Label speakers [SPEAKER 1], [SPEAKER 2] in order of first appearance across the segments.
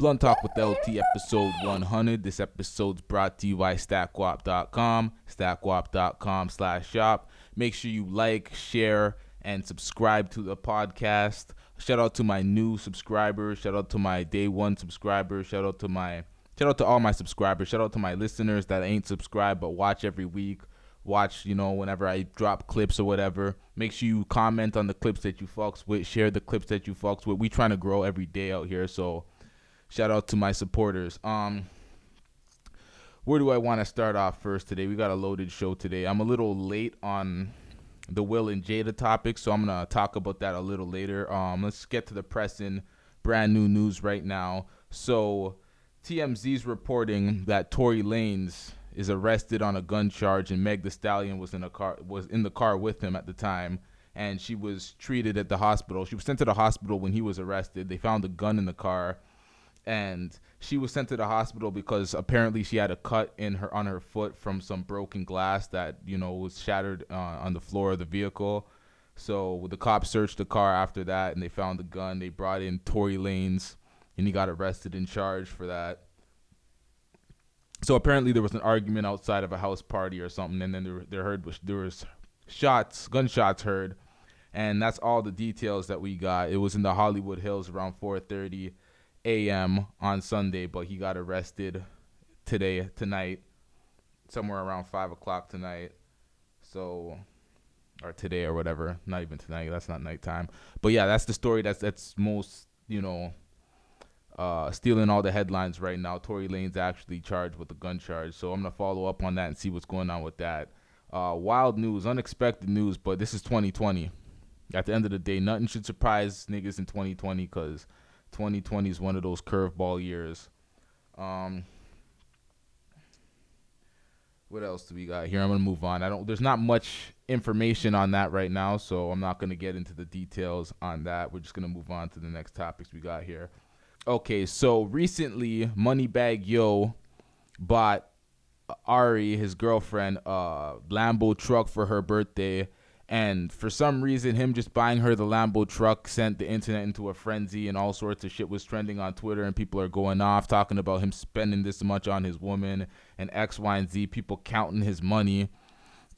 [SPEAKER 1] Gun Talk with LT episode 100. This episode's brought to you by StackWap.com, StackWap.com/shop. Make sure you like, share, and subscribe to the podcast. Shout out to my new subscribers. Shout out to my day one subscribers. Shout out to all my subscribers. Shout out to my listeners that ain't subscribed but watch every week. Watch, whenever I drop clips or whatever. Make sure you comment on the clips that you fucks with. Share the clips that you fucks with. We trying to grow every day out here, so shout out to my supporters. Where do I want to start off first today? We got a loaded show today. I'm a little late on the Will and Jada topic, so I'm going to talk about that a little later. Let's get to the pressing brand new news right now. So TMZ's reporting that Tory Lanez is arrested on a gun charge, and Megan Thee Stallion was in the car with him at the time, and she was treated at the hospital. She was sent to the hospital when he was arrested. They found a gun in the car, and she was sent to the hospital because apparently she had a cut on her foot from some broken glass that was shattered on the floor of the vehicle. So the cops searched the car after that, and they found the gun. They brought in Tory Lanez, and he got arrested and charged for that. So apparently there was an argument outside of a house party or something, and then there was gunshots heard, and that's all the details that we got. It was in the Hollywood Hills around 4:30 a.m. on Sunday, but he got arrested tonight, somewhere around 5 o'clock tonight. So, or today or whatever. Not even tonight. That's not nighttime. But yeah, that's the story that's most stealing all the headlines right now. Tory Lanez actually charged with a gun charge, so I'm gonna follow up on that and see what's going on with that. Wild news, unexpected news, but this is 2020. At the end of the day, nothing should surprise niggas in 2020 because 2020 is one of those curveball years. What else do we got here? I'm gonna move on. There's not much information on that right now, so I'm not gonna get into the details on that. We're just gonna move on to the next topics we got here. Okay, so recently, MoneyBagg Yo bought Ari, his girlfriend, a Lambo truck for her birthday. And for some reason, him just buying her the Lambo truck sent the internet into a frenzy, and all sorts of shit was trending on Twitter, and people are going off talking about him spending this much on his woman and X, Y, and Z, people counting his money.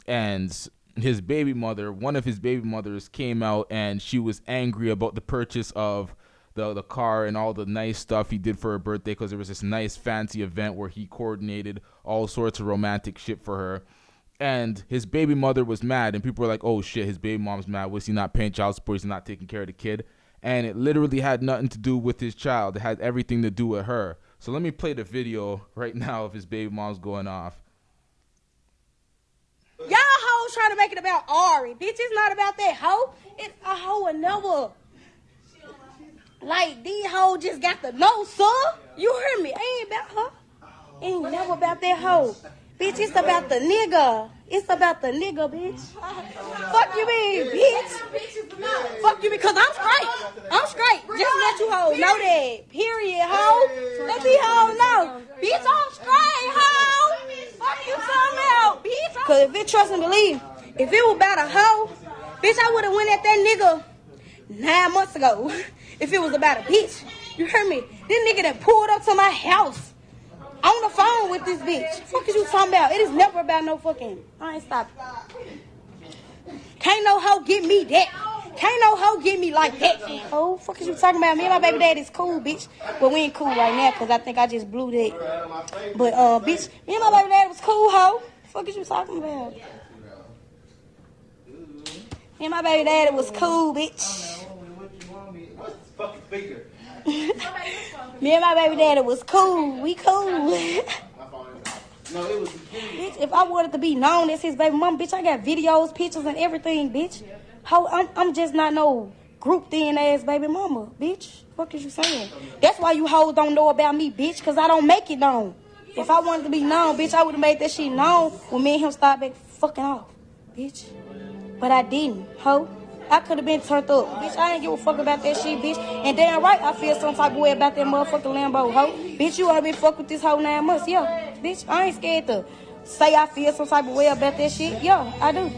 [SPEAKER 1] And his baby mother, one of his baby mothers, came out, and she was angry about the purchase of the car and all the nice stuff he did for her birthday, because there was this nice fancy event where he coordinated all sorts of romantic shit for her. And his baby mother was mad, and people were like, oh shit, his baby mom's mad. Was he not paying child support? He's not taking care of the kid. And it literally had nothing to do with his child. It had everything to do with her. So let me play the video right now of his baby mom's going off.
[SPEAKER 2] Y'all hoes trying to make it about Ari. Bitch, it's not about that hoe. It's a hoe another. Like, these hoes just got the know, son. You heard me. Ain't about her. Ain't never about that hoe. Bitch, it's about the nigga. It's about the nigga, bitch. Fuck you mean, bitch. Fuck you because I'm straight. I'm straight. Just let you hoes know that. Period, hoe. Let these hoes know. Bitch, I'm straight, hoe. Fuck you talking about, bitch. Because if it trust and believe, if it was about a hoe, bitch, I would have went at that nigga 9 months ago. If it was about a bitch. You heard me? This nigga that pulled up to my house on the phone with this bitch. Fuck is you talking about? It is never about no fucking. I ain't stopping. Can't no hoe get me that. Can't no hoe get me like that. Oh, fuck is you talking about? Me and my baby dad is cool, bitch. But we ain't cool right now because I think I just blew that. But, bitch, me and my baby dad was cool, hoe. Fuck is you talking about? Me and my baby daddy was cool, bitch. Me and my baby daddy was cool. We cool. Bitch, if I wanted to be known as his baby mama, bitch, I got videos, pictures, and everything, bitch. How I'm just not no group thin ass baby mama, bitch. What is you saying? That's why you hoes don't know about me, bitch, because I don't make it known. If I wanted to be known, bitch, I would have made that shit known when me and him started back fucking off, bitch. But I didn't, hoe. I could have been turned up. Bitch, I ain't give a fuck about that shit, bitch. And damn right, I feel some type of way about that motherfucking Lambo, hoe. Bitch, you wanna be fuck with this hoe 9 months? Yeah. Bitch, I ain't scared to say I feel some type of way about that shit. Yeah, I do.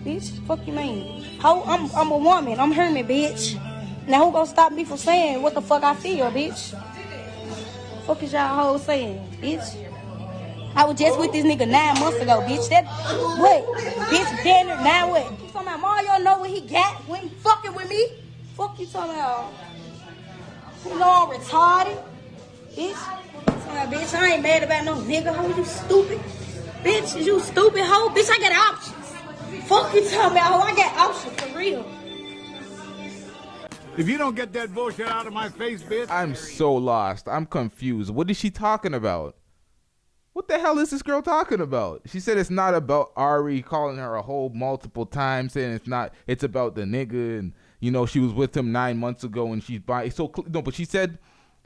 [SPEAKER 2] Bitch, fuck you mean? Hoe, I'm a woman. I'm Hermit, bitch. Now who gonna stop me from saying what the fuck I feel, bitch? Fuck is y'all hoes saying, bitch? I was just with this nigga 9 months ago, bitch. That what? Bitch, damn it, now what? You talking about Mario know what he got when he fucking with me? Fuck you talking about? You know I'm retarded, bitch. Bitch, I ain't mad about no nigga, hoe. You stupid, bitch. You stupid hoe, bitch. I got options. Fuck you talking about, hoe. I got options for real.
[SPEAKER 3] If you don't get that bullshit out of my face, bitch.
[SPEAKER 1] I'm so lost. I'm confused. What is she talking about? What the hell is this girl talking about? She said it's not about Ari, calling her a hoe multiple times, saying it's about the nigga, and you know she was with him 9 months ago and she's buying. But she said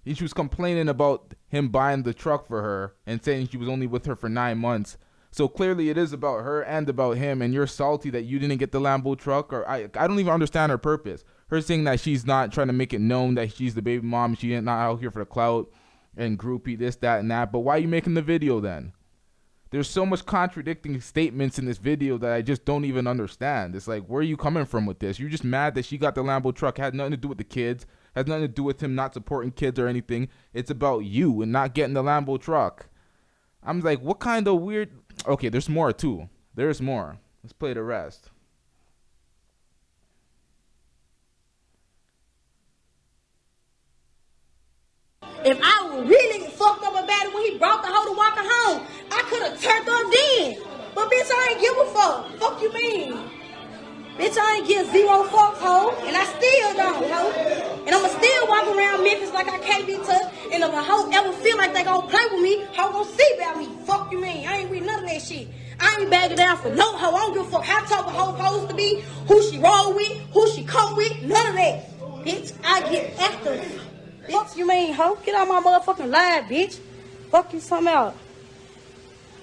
[SPEAKER 1] she was complaining about him buying the truck for her and saying she was only with her for 9 months. So clearly it is about her and about him, and you're salty that you didn't get the Lambo truck, or I don't even understand her purpose. Her saying that she's not trying to make it known that she's the baby mom, she ain't not out here for the clout and groupie, this, that, and that. But why are you making the video then? There's so much contradicting statements in this video that I just don't even understand. It's like, where are you coming from with this? You're just mad that she got the Lambo truck. Had nothing to do with the kids. Has nothing to do with him not supporting kids or anything. It's about you and not getting the Lambo truck. I'm like, what kind of weird... Okay, there's more too. There's more. Let's play the rest.
[SPEAKER 2] If I was really fucked up about it when he brought the hoe to walk her home, I could have turned up then. But bitch, I ain't give a fuck. Fuck you mean? Bitch, I ain't give 0 fucks, hoe. And I still don't, hoe. And I'ma still walk around Memphis like I can't be touched. And if a hoe ever feel like they gonna play with me, hoe gonna see about me. Fuck you mean? I ain't with none of that shit. I ain't bagging down for no hoe. I don't give a fuck how tough a hoe supposed to be, who she roll with, who she come with, none of that. Bitch, I get active. Fuck you mean, hoe? Get out my motherfucking live, bitch. Fuck you something else.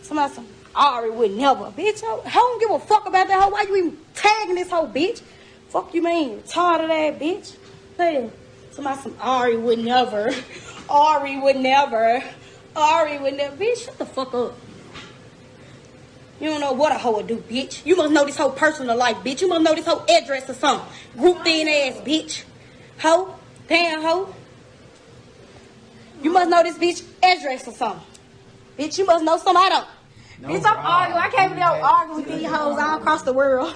[SPEAKER 2] Somebody some Ari would never. Bitch, hoe don't give a fuck about that hoe. Why you even tagging this hoe, bitch? Fuck you mean, retarded ass bitch. Hey, somebody some Ari would never. Ari would never. Ari would never. Bitch, shut the fuck up. You don't know what a hoe would do, bitch. You must know this hoe personal life, bitch. You must know this hoe address or something. Group thin ass, bitch. Hoe. Damn, hoe. You must know this bitch address or something. Bitch, you must know something I don't. No, bitch, I'm arguing. I can't believe I'm arguing with these hoes all across the world.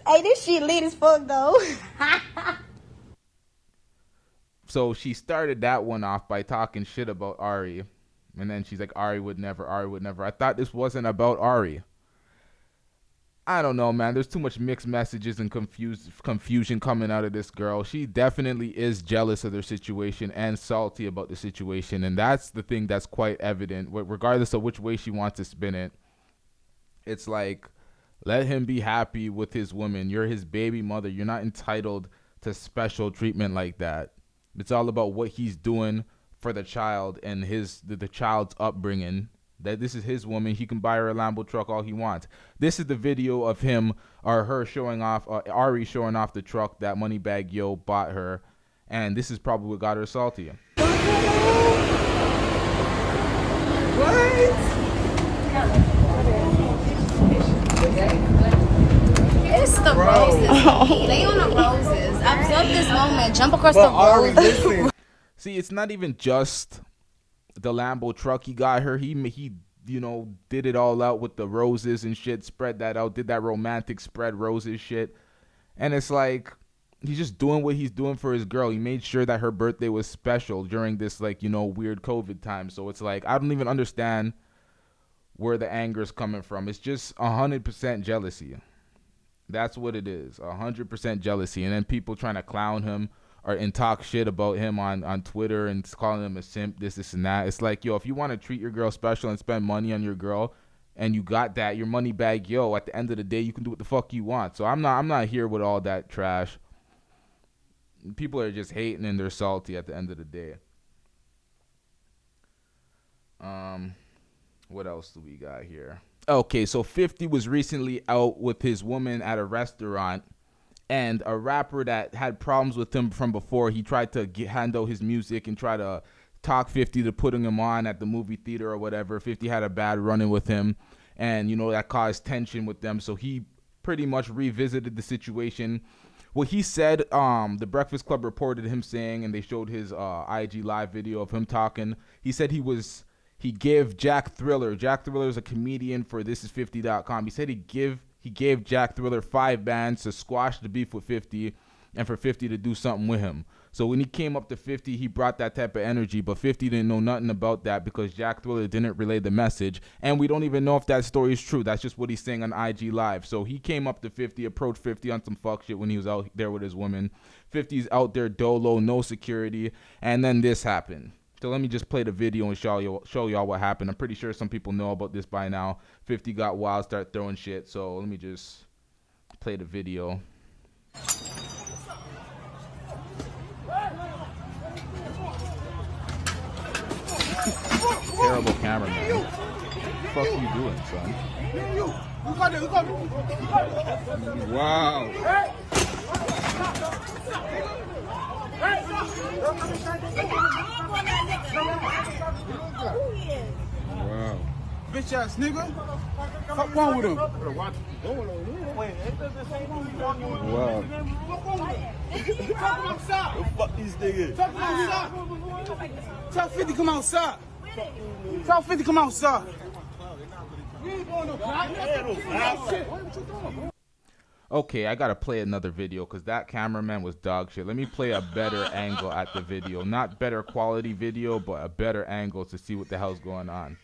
[SPEAKER 2] Hey, this shit lit as fuck, though.
[SPEAKER 1] So she started that one off by talking shit about Ari. And then she's like, Ari would never, Ari would never. I thought this wasn't about Ari. I don't know, man. There's too much mixed messages and confusion coming out of this girl. She definitely is jealous of their situation and salty about the situation. And that's the thing that's quite evident. Regardless of which way she wants to spin it, it's like, let him be happy with his woman. You're his baby mother. You're not entitled to special treatment like that. It's all about what he's doing for the child and the child's upbringing. That this is his woman. He can buy her a Lambo truck all he wants. This is the video of him or her showing off, Ari showing off the truck that MoneyBagg Yo bought her. And this is probably what got her salty.
[SPEAKER 4] It's the roses. They on the roses. Observe this moment. Jump across the roses.
[SPEAKER 1] See, it's not even just the Lambo truck he got her. He did it all out with the roses and shit, spread that out, did that romantic spread roses shit. And it's like, he's just doing what he's doing for his girl. He made sure that her birthday was special during this, weird COVID time. So it's like, I don't even understand where the anger is coming from. It's just 100% jealousy. That's what it is, 100% jealousy. And then people trying to clown him and talk shit about him on Twitter and calling him a simp, this and that. It's like, yo, if you want to treat your girl special and spend money on your girl and you got that, your MoneyBagg Yo, at the end of the day, you can do what the fuck you want. So I'm not here with all that trash. People are just hating and they're salty at the end of the day. What else do we got here? Okay, so 50 was recently out with his woman at a restaurant. And a rapper that had problems with him from before, he tried to handle his music and try to talk 50 to putting him on at the movie theater or whatever. 50 had a bad run-in with him, and, that caused tension with them. So he pretty much revisited the situation what he said, the Breakfast Club reported him saying, and they showed his IG live video of him talking. He said he gave Jack Thriller. Jack Thriller is a comedian for thisis50.com. He said he gave Jack Thriller 5 bands to squash the beef with 50 and for 50 to do something with him. So when he came up to 50, he brought that type of energy, but 50 didn't know nothing about that because Jack Thriller didn't relay the message, and we don't even know if that story is true. That's just what he's saying on IG Live. So he came up to 50, approached 50 on some fuck shit when he was out there with his woman. 50's out there dolo, no security, and then this happened. So let me just play the video and show y'all what happened. I'm pretty sure some people know about this by now. 50 got wild, start throwing shit. So let me just play the video. Terrible cameraman. What the fuck are you doing, son? Wow. Wow.
[SPEAKER 5] Bitch ass nigga. Fuck wrong with him?
[SPEAKER 1] Wow.
[SPEAKER 5] Fuck these niggas. Tell 50 come outside. Tell 50 come outside.
[SPEAKER 1] Okay, I gotta play another video because that cameraman was dog shit. Let me play a better angle at the video. Not better quality video, but a better angle to see what the hell's going on.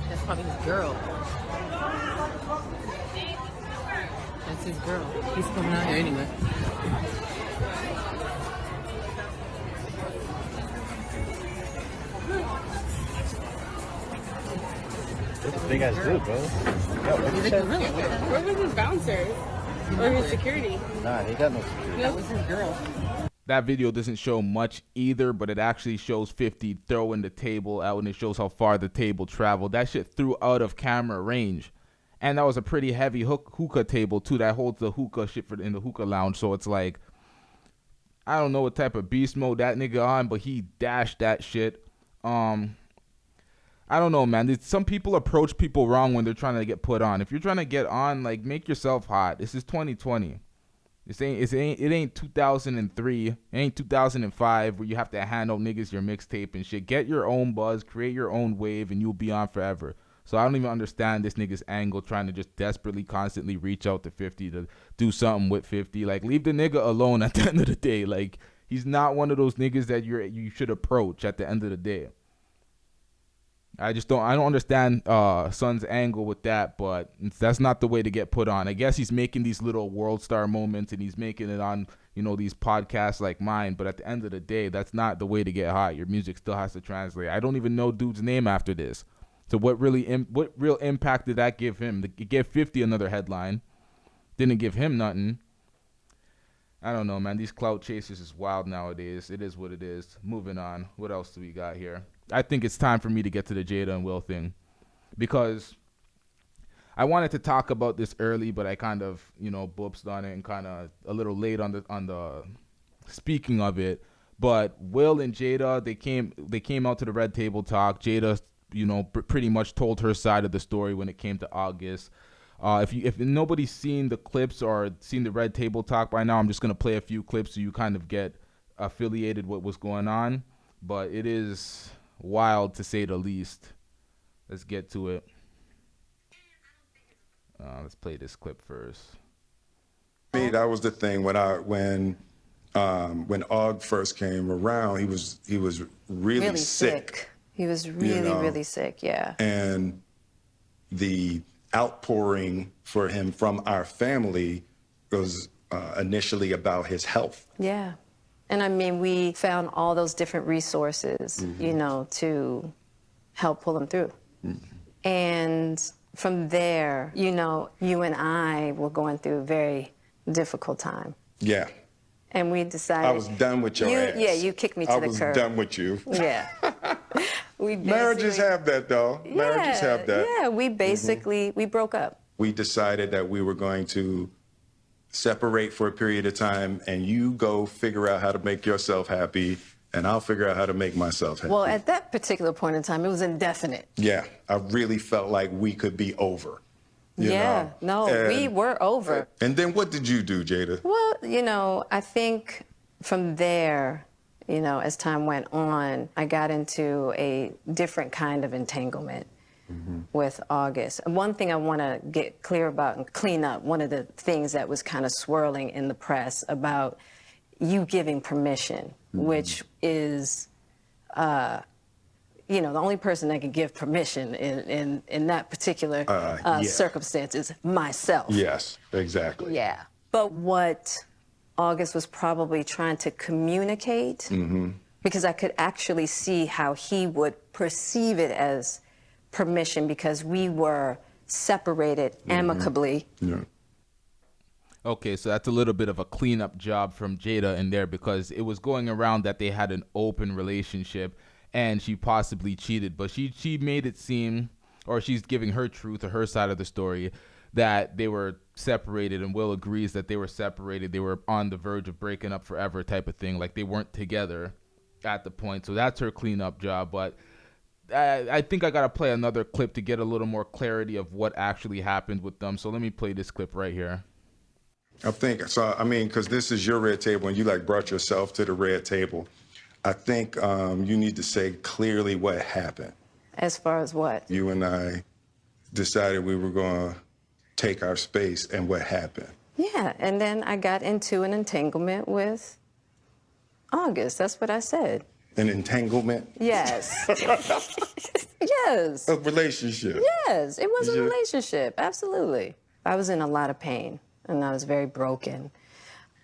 [SPEAKER 6] That's probably his girl. That's his girl. He's coming out here anyway.
[SPEAKER 7] That's a big ass dude, bro.
[SPEAKER 6] Where was his bouncer? Or his security?
[SPEAKER 7] Nah, he got no security.
[SPEAKER 6] That was his girl.
[SPEAKER 1] That video doesn't show much either, but it actually shows 50 throwing the table out, and it shows how far the table traveled. That shit threw out of camera range. And that was a pretty heavy hookah table, too, that holds the hookah shit in the hookah lounge. So it's like, I don't know what type of beast mode that nigga on, but he dashed that shit. I don't know, man. Some people approach people wrong when they're trying to get put on. If you're trying to get on, like, make yourself hot. This is 2020. It ain't 2003. It ain't 2005 where you have to hand out niggas your mixtape and shit. Get your own buzz, create your own wave, and you'll be on forever. So I don't even understand this nigga's angle trying to just desperately, constantly reach out to 50 to do something with 50. Like, leave the nigga alone at the end of the day. Like, he's not one of those niggas that you should approach at the end of the day. I don't understand Son's angle with that, but that's not the way to get put on. I guess he's making these little world star moments and he's making it on, these podcasts like mine, but at the end of the day, that's not the way to get hot. Your music still has to translate. I don't even know dude's name after this. So what real impact did that give him? It gave 50 another headline. Didn't give him nothing. I don't know, man. These clout chasers is wild nowadays. It is what it is. Moving on. What else do we got here? I think it's time for me to get to the Jada and Will thing because I wanted to talk about this early, but I kind of, boopsed on it and kind of a little late on the speaking of it. But Will and Jada, they came out to the Red Table Talk. Jada, pretty much told her side of the story when it came to August. If nobody's seen the clips or seen the Red Table Talk by now, I'm just gonna play a few clips so you kind of get affiliated with what's going on. But it is wild to say the least. Let's get to it. Let's play this clip first.
[SPEAKER 8] Me, that was the thing when Aug first came around. He was really sick.
[SPEAKER 9] He was really sick. Yeah.
[SPEAKER 8] And the outpouring for him from our family was initially about his health.
[SPEAKER 9] Yeah. And I mean, we found all those different resources, to help pull him through. And from there, you know, you and I were going through a very difficult time.
[SPEAKER 8] Yeah.
[SPEAKER 9] And we decided...
[SPEAKER 8] I was done with your ass.
[SPEAKER 9] Yeah, you kicked me to the curb.
[SPEAKER 8] I was done with you.
[SPEAKER 9] Yeah.
[SPEAKER 8] Marriages have that, though. Marriages have that.
[SPEAKER 9] Yeah, we basically, we broke up.
[SPEAKER 8] We decided that we were going to separate for a period of time, and you go figure out how to make yourself happy, and I'll figure out how to make myself happy.
[SPEAKER 9] Well, at that particular point in time, it was indefinite.
[SPEAKER 8] Yeah, I really felt like we could be over. You know?
[SPEAKER 9] We were over.
[SPEAKER 8] And then what did you do, Jada?
[SPEAKER 9] Well, you know, I think from there, you know, as time went on, I got into a different kind of entanglement with August. And one thing I want to get clear about and clean up, one of the things that was kind of swirling in the press about you giving permission, which is, you know, the only person that can give permission in that particular circumstance is myself.
[SPEAKER 8] Yes, exactly.
[SPEAKER 9] Yeah. But what August was probably trying to communicate, because I could actually see how he would perceive it as permission because we were separated amicably.
[SPEAKER 8] Yeah.
[SPEAKER 1] Okay, so that's a little bit of a cleanup job from Jada in there because it was going around that they had an open relationship and she possibly cheated, but she made it seem, or she's giving her truth or her side of the story, that they were separated, and Will agrees that they were separated. They were on the verge of breaking up forever type of thing, like they weren't together at the point. So that's her cleanup job, but I think I got to play another clip to get a little more clarity of what actually happened with them. So let me play this clip right here.
[SPEAKER 8] I think, so, I mean, because this is your red table and you like brought yourself to the red table. I think you need to say clearly what happened.
[SPEAKER 9] As far as what?
[SPEAKER 8] You and I decided we were going to take our space, and what happened?
[SPEAKER 9] Yeah, and then I got into an entanglement with August. That's what I said.
[SPEAKER 8] An entanglement?
[SPEAKER 9] Yes. Yes.
[SPEAKER 8] A relationship?
[SPEAKER 9] Yes, it was a relationship, absolutely. I was in a lot of pain, and I was very broken.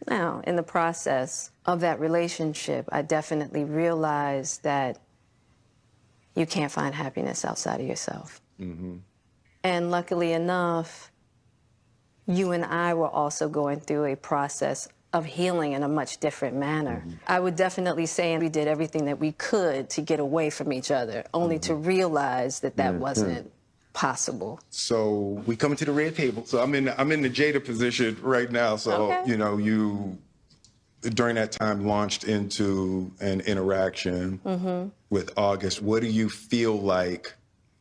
[SPEAKER 9] Now, in the process of that relationship, I definitely realized that you can't find happiness outside of yourself. And luckily enough, you and I were also going through a process of healing in a much different manner. I would definitely say we did everything that we could to get away from each other, only to realize that that wasn't possible.
[SPEAKER 8] So we come to the red table. So I'm in the Jada position right now. So, you know, you, during that time, launched into an interaction with August. What do you feel like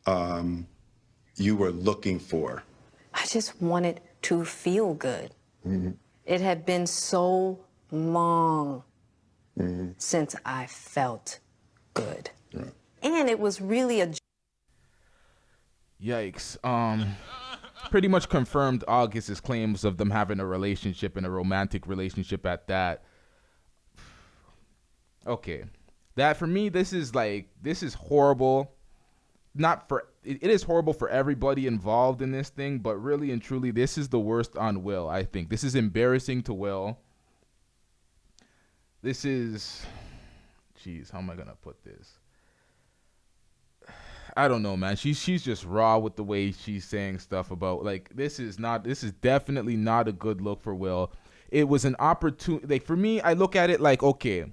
[SPEAKER 8] you were looking for?
[SPEAKER 9] I just wanted to feel good. It had been so long since I felt good. And it was really a...
[SPEAKER 1] Yikes. Pretty much confirmed August's claims of them having a relationship and a romantic relationship at that. Okay. That, for me, this is horrible. It is horrible for everybody involved in this thing, but really and truly, this is the worst on Will, I think. This is embarrassing to Will. This is... Jeez, how am I going to put this? I don't know, man. She's just raw with the way she's saying stuff about, like, this is definitely not a good look for Will. It was an opportunity. Like, for me, I look at it like, okay,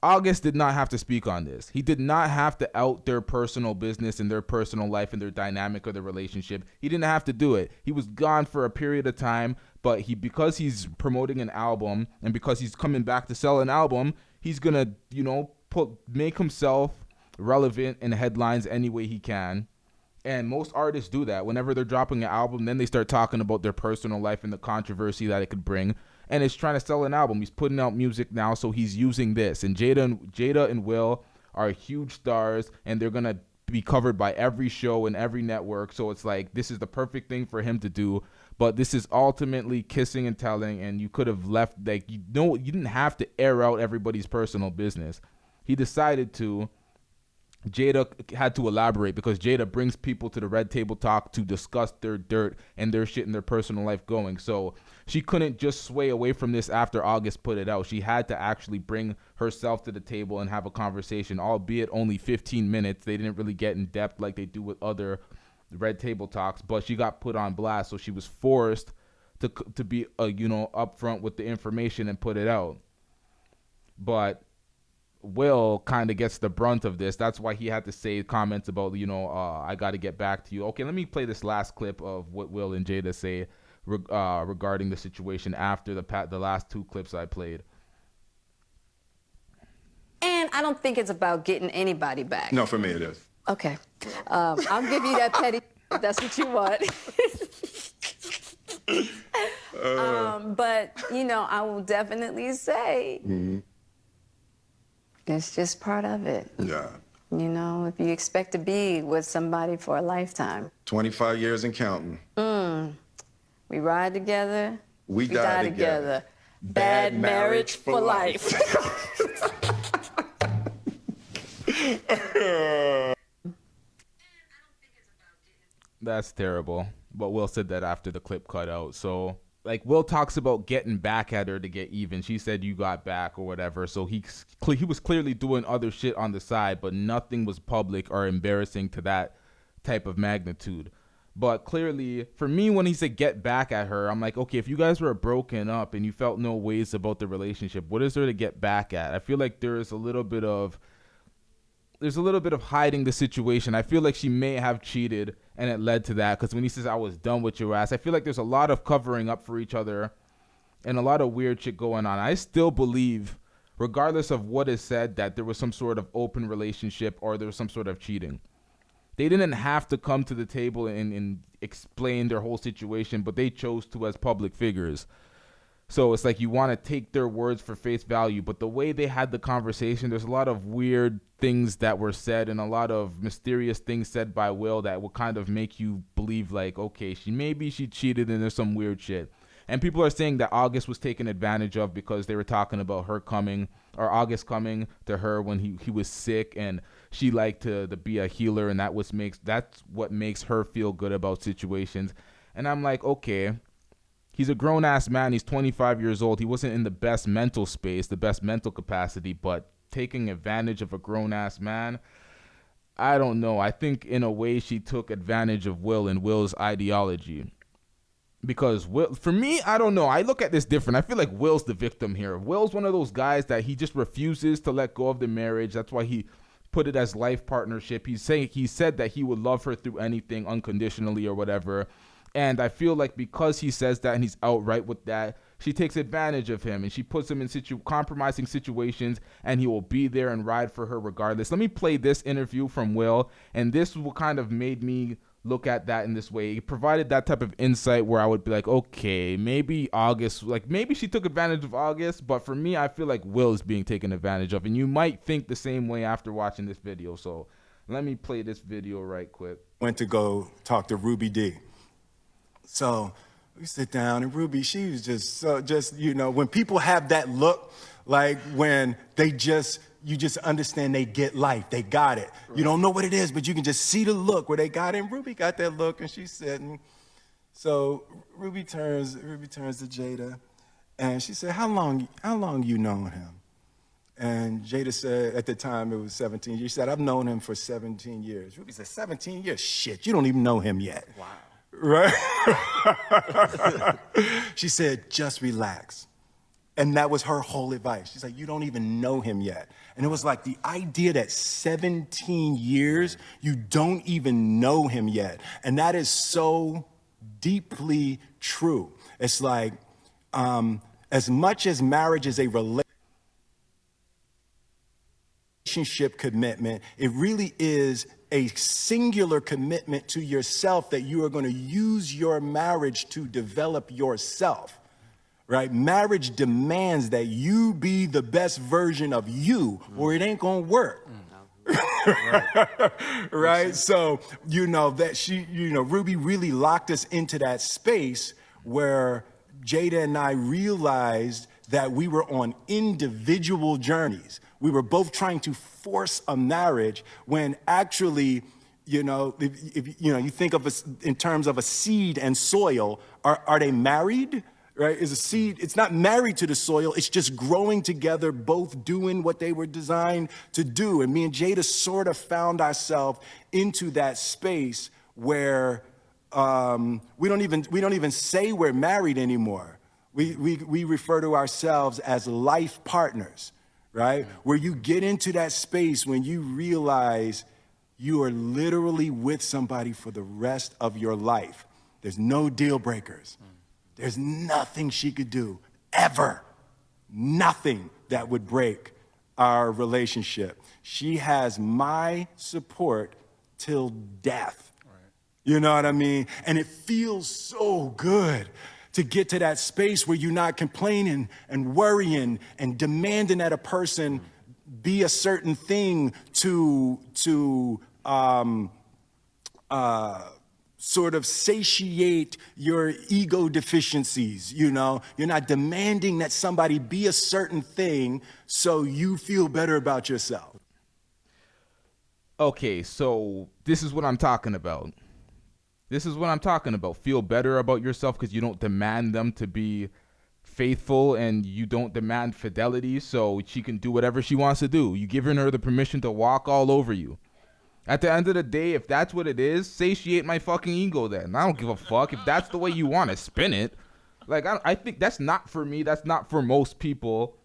[SPEAKER 1] August did not have to speak on this. He did not have to out their personal business and their personal life and their dynamic or their relationship. He didn't have to do it. He was gone for a period of time, but because he's promoting an album and because he's coming back to sell an album, he's gonna, you know, make himself relevant in headlines any way he can. And most artists do that. Whenever they're dropping an album, then they start talking about their personal life and the controversy that it could bring. And it's trying to sell an album. He's putting out music now, so he's using this. And Jada and Will are huge stars, and they're going to be covered by every show and every network. So it's like, this is the perfect thing for him to do. But this is ultimately kissing and telling, and you could have left, like, you didn't have to air out everybody's personal business. He decided to. Jada had to elaborate because Jada brings people to the Red Table Talk to discuss their dirt and their shit and their personal life going. So she couldn't just sway away from this after August put it out. She had to actually bring herself to the table and have a conversation, albeit only 15 minutes. They didn't really get in depth like they do with other Red Table Talks, but she got put on blast, so she was forced to be upfront with the information and put it out. But Will kind of gets the brunt of this. That's why he had to say comments about, I got to get back to you. Okay, let me play this last clip of what Will and Jada say regarding the situation after the last 2 clips I played.
[SPEAKER 9] And I don't think it's about getting anybody back.
[SPEAKER 8] No, for me it is.
[SPEAKER 9] Okay. I'll give you that petty if that's what you want. But, I will definitely say it's just part of it.
[SPEAKER 8] Yeah.
[SPEAKER 9] If you expect to be with somebody for a lifetime.
[SPEAKER 8] 25 years and counting.
[SPEAKER 9] We ride together.
[SPEAKER 8] We die together.
[SPEAKER 9] Bad marriage for life.
[SPEAKER 1] That's terrible. But Will said that after the clip cut out. So, Will talks about getting back at her to get even. She said you got back or whatever. So he was clearly doing other shit on the side, but nothing was public or embarrassing to that type of magnitude. But clearly, for me, when he said get back at her, I'm like, okay, if you guys were broken up and you felt no ways about the relationship, what is there to get back at? I feel like there's a little bit of hiding the situation. I feel like she may have cheated and it led to that, because when he says I was done with your ass, I feel like there's a lot of covering up for each other and a lot of weird shit going on. I still believe, regardless of what is said, that there was some sort of open relationship or there was some sort of cheating. They didn't have to come to the table and explain their whole situation, but they chose to as public figures. So it's like you want to take their words for face value, but the way they had the conversation, there's a lot of weird things that were said and a lot of mysterious things said by Will that will kind of make you believe like, okay, she cheated and there's some weird shit. And people are saying that August was taken advantage of because they were talking about August coming to her when he was sick, and she liked to be a healer, and that's what makes her feel good about situations. And I'm like, okay, he's a grown-ass man. He's 25 years old. He wasn't in the best mental space, the best mental capacity, but taking advantage of a grown-ass man, I don't know. I think in a way she took advantage of Will and Will's ideology. Because Will, for me, I don't know. I look at this different. I feel like Will's the victim here. Will's one of those guys that he just refuses to let go of the marriage. That's why he put it as life partnership. He said that he would love her through anything unconditionally or whatever. And I feel like because he says that and he's outright with that, she takes advantage of him and she puts him in compromising situations, and he will be there and ride for her regardless. Let me play this interview from Will, and this is what kind of made me look at that in this way. It provided that type of insight where I would be like, okay, maybe August, maybe she took advantage of August, but for me, I feel like Will is being taken advantage of, and you might think the same way after watching this video. So let me play this video right quick.
[SPEAKER 10] Went to go talk to Ruby D. So we sit down, and Ruby, she was just when people have that look, like when you just understand they get life, they got it. Right. You don't know what it is, but you can just see the look where they got it. And Ruby got that look, and she's sitting. So Ruby turns to Jada, and she said, "How long you known him?" And Jada said, at the time it was 17 years. She said, "I've known him for 17 years." Ruby said, 17 years? Shit, you don't even know him yet. Wow. Right? She said, "Just relax." And that was her whole advice. She's like, you don't even know him yet. And it was like the idea that 17 years, you don't even know him yet. And that is so deeply true. It's like, as much as marriage is a relationship commitment, it really is a singular commitment to yourself that you are going to use your marriage to develop yourself. Right? Marriage demands that you be the best version of you, or it ain't gonna work. Right? So, that Ruby really locked us into that space where Jada and I realized that we were on individual journeys. We were both trying to force a marriage when actually, if you think of us in terms of a seed and soil, are they married? Right? Is a seed, it's not married to the soil, it's just growing together, both doing what they were designed to do. And me and Jada sort of found ourselves into that space where we don't even say we're married anymore. We refer to ourselves as life partners, right? Where you get into that space when you realize you are literally with somebody for the rest of your life. There's no deal breakers. There's nothing she could do, ever. Nothing that would break our relationship. She has my support till death. You know what I mean? And it feels so good to get to that space where you're not complaining and worrying and demanding that a person be a certain thing to sort of satiate your ego deficiencies, you know? You're not demanding that somebody be a certain thing so you feel better about yourself.
[SPEAKER 1] Okay, so this is what I'm talking about. This is what I'm talking about. Feel better about yourself because you don't demand them to be faithful and you don't demand fidelity so she can do whatever she wants to do. You giving her the permission to walk all over you. At the end of the day, if that's what it is, satiate my fucking ego then. I don't give a fuck if that's the way you want to spin it. Like, I think that's not for me. That's not for most people.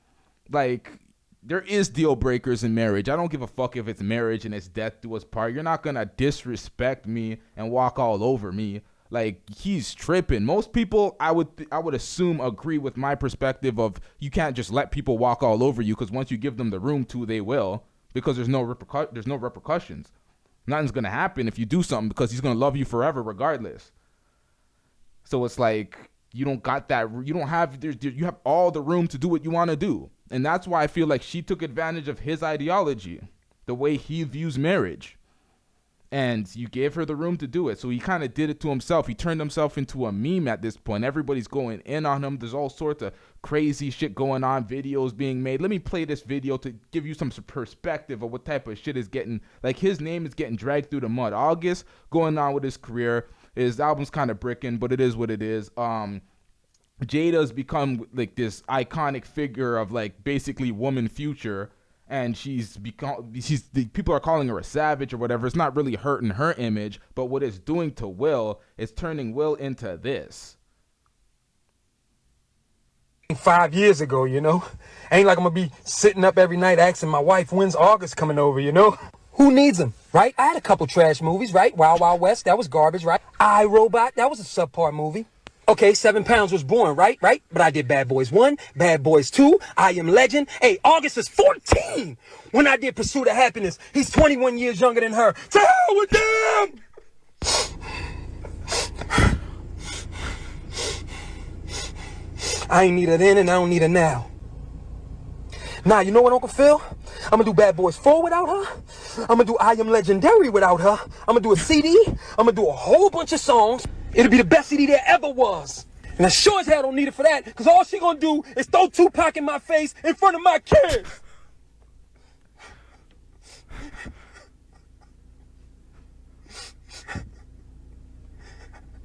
[SPEAKER 1] Like, there is deal breakers in marriage. I don't give a fuck if it's marriage and it's death do us part. You're not going to disrespect me and walk all over me. Like, he's tripping. Most people, I would assume, agree with my perspective of you can't just let people walk all over you because once you give them the room to, they will, because there's no repercussions. Nothing's going to happen if you do something because he's going to love you forever regardless. So it's like you don't got that. You don't have, you have all the room to do what you want to do. And that's why I feel like she took advantage of his ideology, the way he views marriage. And you gave her the room to do it. So he kind of did it to himself. He turned himself into a meme at this point. Everybody's going in on him. There's all sorts of crazy shit going on, videos being made. Let me play this video to give you some perspective of what type of shit is getting, like his name is getting dragged through the mud. August going on with his career. His album's kind of bricking, but it is what it is. Jada's become like this iconic figure of like basically woman future. And people are calling her a savage or whatever. It's not really hurting her image, but what it's doing to Will is turning Will into this.
[SPEAKER 11] 5 years ago, you know, ain't like I'm gonna be sitting up every night asking my wife, when's August coming over, you know? Who needs him, right? I had a couple trash movies, right? Wild Wild West, that was garbage, right? I, Robot, that was a subpar movie. Okay, 7 Pounds was born, right? But I did Bad Boys 1, Bad Boys 2, I Am Legend. Hey, August is 14 when I did Pursuit of Happiness. He's 21 years younger than her. To hell with them! I ain't need her then and I don't need her now. Nah, you know what, Uncle Phil? I'm gonna do Bad Boys 4 without her. I'm gonna do I Am Legendary without her. I'm gonna do a CD. I'm gonna do a whole bunch of songs. It'll be the best CD there ever was. And I sure as hell don't need it for that, because all she gonna do is throw Tupac in my face in front of my kids.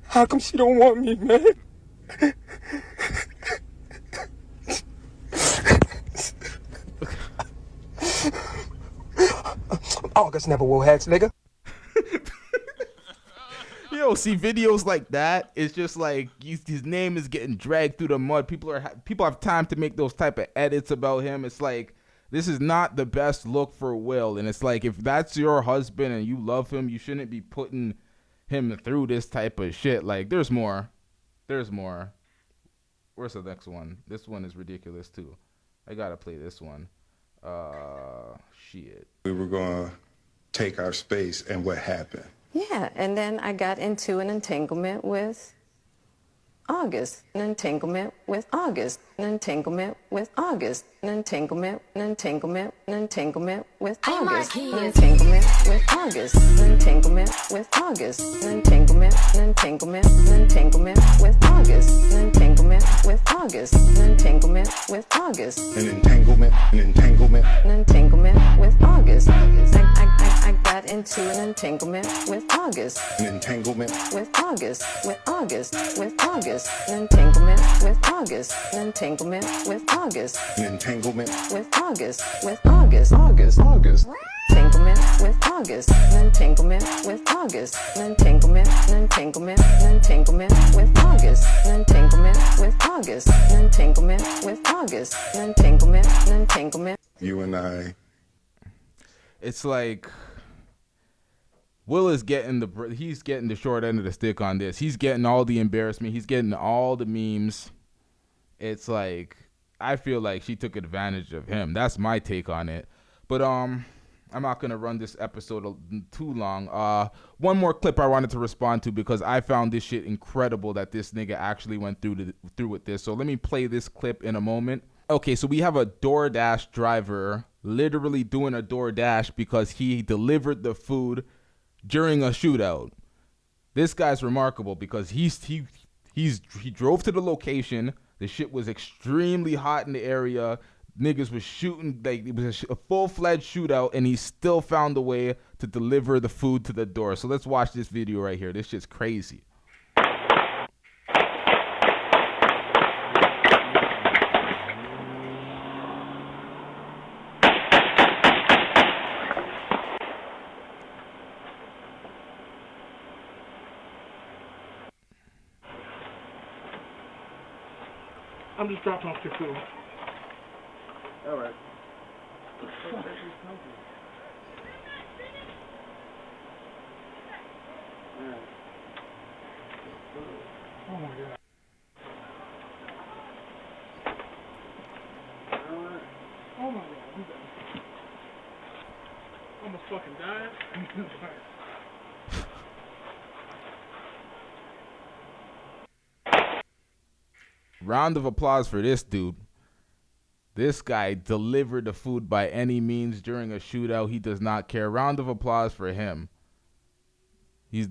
[SPEAKER 11] How come she don't want me, man? August never will hats, nigga.
[SPEAKER 1] Yo, see videos like that. It's just like his name is getting dragged through the mud. People have time to make those type of edits about him. It's like this is not the best look for Will, and it's like if that's your husband and you love him, you shouldn't be putting him through this type of shit. Like there's more. Where's the next one? This one is ridiculous too. I gotta play this one. Shit.
[SPEAKER 8] We were gonna take our space, and what happened?
[SPEAKER 9] Yeah, and then I got into an entanglement with August, an entanglement with August, an entanglement with August, an entanglement, an entanglement, an entanglement with August, an entanglement with August, an entanglement with August, an entanglement, an entanglement, an entanglement with August, an entanglement with August, an entanglement with August,
[SPEAKER 8] An entanglement
[SPEAKER 9] an entanglement with August. I got into an entanglement with August,
[SPEAKER 8] an entanglement
[SPEAKER 9] with August, with August, with August, an entanglement with August, an entanglement with August,
[SPEAKER 8] an entanglement
[SPEAKER 9] with August, with August, August, August. entanglement with August, an entanglement with August, an entanglement, an entanglement, an entanglement with August, an entanglement with August, an entanglement with August, an entanglement, an entanglement.
[SPEAKER 8] You and I.
[SPEAKER 1] It's like Will is getting he's getting the short end of the stick on this. He's getting all the embarrassment. He's getting all the memes. It's like, I feel like she took advantage of him. That's my take on it. But I'm not gonna run this episode too long. One more clip I wanted to respond to because I found this shit incredible that this nigga actually went through with this. So let me play this clip in a moment. Okay, so we have a DoorDash driver literally doing a DoorDash because he delivered the food during a shootout. This guy's remarkable because he drove to the location. The shit was extremely hot in the area. Niggas was shooting, like it was a full-fledged shootout, and he still found a way to deliver the food to the door. So let's watch this video right here. This shit's crazy.
[SPEAKER 5] I'm just dropping off your food.
[SPEAKER 12] All right.
[SPEAKER 5] Oh my god. Oh my god. Almost fucking died.
[SPEAKER 1] Round of applause for this dude. This guy delivered the food by any means during a shootout. He does not care. Round of applause for him. He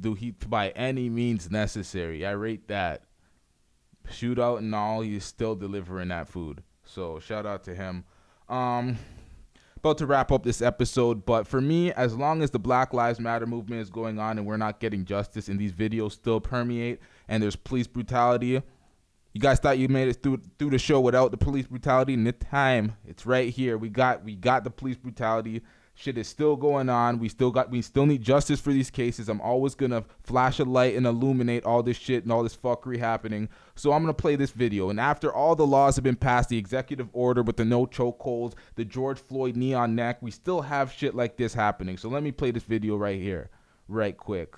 [SPEAKER 1] by any means necessary. I rate that. Shootout and all, he's still delivering that food. So shout out to him. About to wrap up this episode, but for me, as long as the Black Lives Matter movement is going on and we're not getting justice and these videos still permeate and there's police brutality, you guys thought you made it through the show without the police brutality? In the time, it's right here. We got the police brutality. Shit is still going on. We still need justice for these cases. I'm always gonna flash a light and illuminate all this shit and all this fuckery happening. So I'm gonna play this video. And after all the laws have been passed, the executive order with the no chokeholds, the George Floyd knee on neck, we still have shit like this happening. So let me play this video right here, right quick.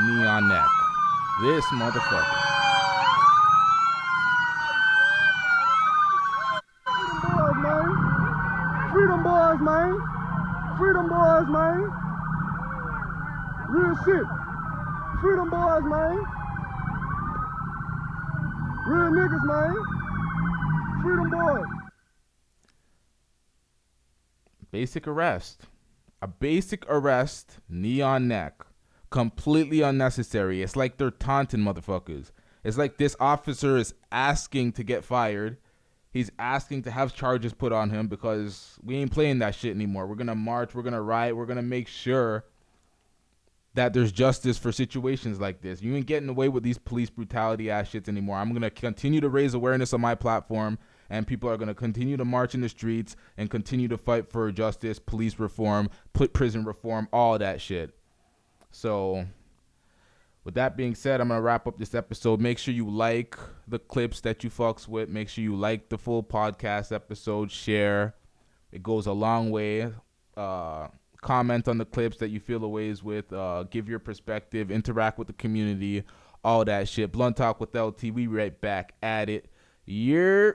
[SPEAKER 1] Knee on neck. This motherfucker.
[SPEAKER 5] Freedom boys, man. Freedom boys, man. Real shit. Freedom boys, man. Real niggas, man. Freedom boys.
[SPEAKER 1] Basic arrest. A basic arrest, knee on neck. Completely unnecessary. It's like they're taunting motherfuckers. It's like this officer is asking to get fired. He's asking to have charges put on him because we ain't playing that shit anymore. We're going to march. We're going to riot. We're going to make sure that there's justice for situations like this. You ain't getting away with these police brutality ass shits anymore. I'm going to continue to raise awareness on my platform, and people are going to continue to march in the streets and continue to fight for justice, police reform, prison reform, all that shit. So with that being said, I'm going to wrap up this episode. Make sure you like the clips that you fucks with. Make sure you like the full podcast episode. Share. It goes a long way. Comment on the clips that you feel the ways with. Give your perspective. Interact with the community. All that shit. Blunt Talk with LT. We right back at it. Yeah.